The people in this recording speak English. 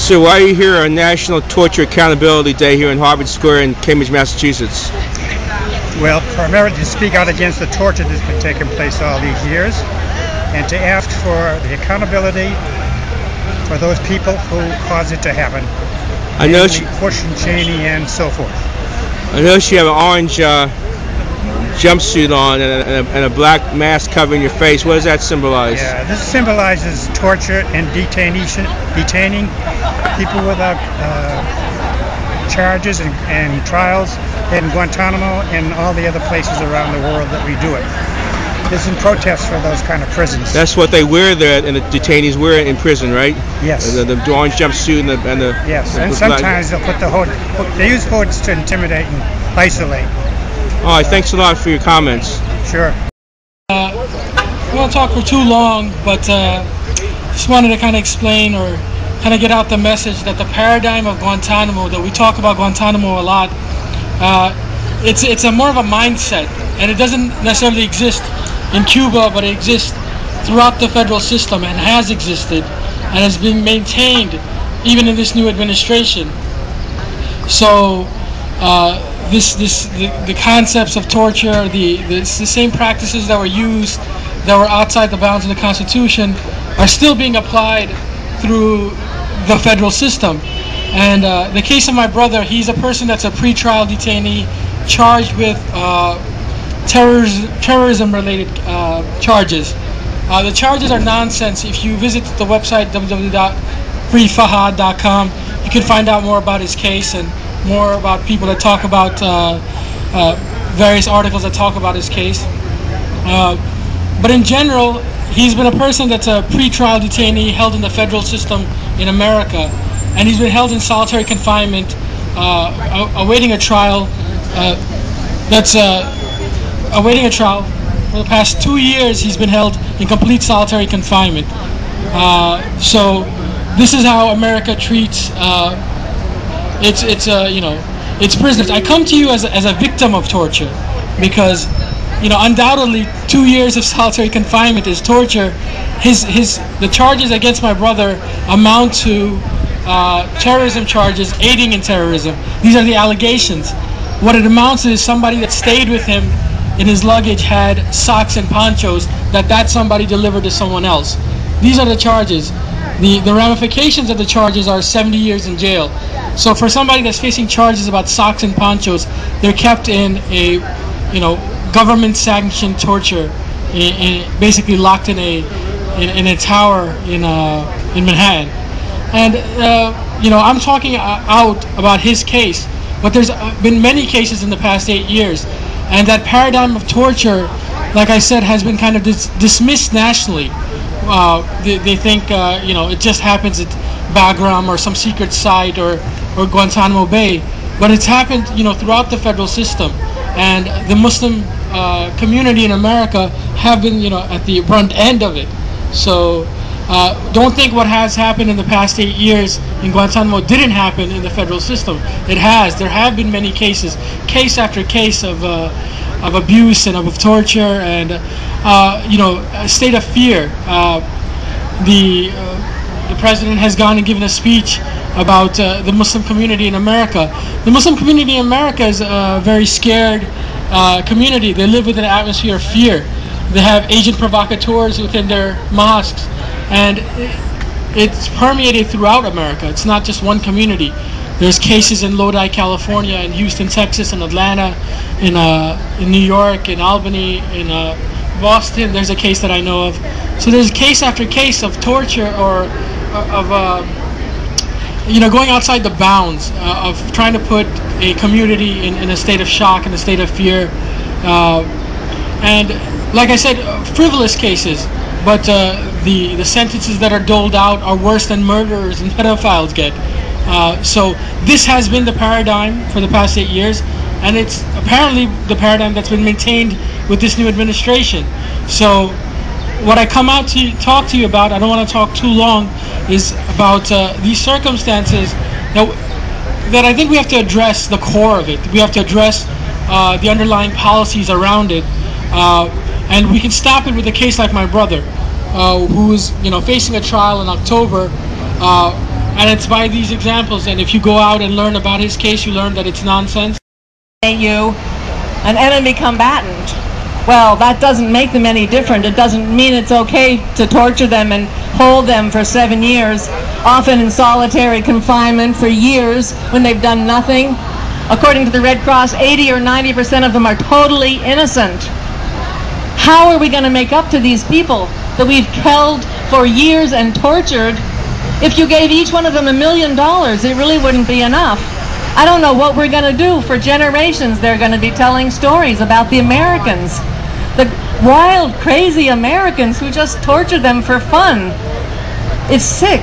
So why are you here on National Torture Accountability Day here in Harvard Square in Cambridge, Massachusetts? Well, primarily to speak out against the torture that's been taking place all these years, and to ask for the accountability for those people who caused it to happen. I know Bush and Cheney and so forth. I noticed you have an orange jumpsuit on and a black mask covering your face. What does that symbolize? Yeah, this symbolizes torture and detaining people without charges and trials in Guantanamo and all the other places around the world that we do it. This is in protest for those kind of prisons. That's what they wear there, and the detainees wear in prison, right? Yes. The orange jumpsuit and the yes, and sometimes they'll put they use hoods to intimidate and isolate. All right, thanks a lot for your comments. Sure. I won't talk for too long, but just wanted to kind of explain or kind of get out the message that the paradigm of Guantanamo, that we talk about Guantanamo a lot, it's a more of a mindset, and it doesn't necessarily exist in Cuba, but it exists throughout the federal system and has existed and has been maintained even in this new administration. So the concepts of torture, the same practices that were used, that were outside the bounds of the Constitution, are still being applied through the federal system. And the case of my brother, he's a person that's a pretrial detainee charged with terrorism-related charges. The charges are nonsense. If you visit the website www.freefahad.com, you can find out more about his case and more about people that talk about various articles that talk about his case. But in general, he's been a person that's a pretrial detainee held in the federal system in America, and he's been held in solitary confinement, awaiting a trial. Awaiting a trial. For the past 2 years, he's been held in complete solitary confinement. So this is how America treats its prisoners. I come to you as a victim of torture, because undoubtedly 2 years of solitary confinement is torture. The charges against my brother amount to terrorism charges, aiding in terrorism. These are the allegations. What it amounts to is somebody that stayed with him in his luggage had socks and ponchos that somebody delivered to someone else. These are the charges. The ramifications of the charges are 70 years in jail. So for somebody that's facing charges about socks and ponchos, they're kept in a government-sanctioned torture, basically locked in a tower in Manhattan. And I'm talking out about his case, but there's been many cases in the past 8 years, and that paradigm of torture, like I said, has been kind of dismissed nationally. They think it just happens at Bagram or some secret site or Guantanamo Bay, but it's happened throughout the federal system, and the Muslim community in America have been at the front end of it. So don't think what has happened in the past 8 years in Guantanamo didn't happen in the federal system. It has. There have been many cases, case after case of abuse and of torture and a state of fear. The president has gone and given a speech about the Muslim community in America. The Muslim community in America is a very scared community. They live with an atmosphere of fear. They have agent provocateurs within their mosques, and it's permeated throughout America. It's not just one community. There's cases in Lodi, California, in Houston, Texas, in Atlanta, in New York, in Albany, in Boston. There's a case that I know of. So there's case after case of torture or of going outside the bounds of trying to put a community in a state of shock, in a state of fear. And like I said, frivolous cases, but the sentences that are doled out are worse than murderers and pedophiles get. So this has been the paradigm for the past 8 years, and it's apparently the paradigm that's been maintained with this new administration. So what I come out to talk to you about, I don't want to talk too long, is about these circumstances that I think we have to address the core of it. We have to address the underlying policies around it, and we can stop it with a case like my brother, who is facing a trial in October And it's by these examples, and if you go out and learn about his case, you learn that it's nonsense. You, an enemy combatant. Well, that doesn't make them any different. It doesn't mean it's okay to torture them and hold them for 7 years, often in solitary confinement for years when they've done nothing. According to the Red Cross, 80 or 90% of them are totally innocent. How are we going to make up to these people that we've held for years and tortured? If you gave each one of them $1 million, it really wouldn't be enough. I don't know what we're going to do. For generations, they're going to be telling stories about the Americans. The wild, crazy Americans who just torture them for fun. It's sick.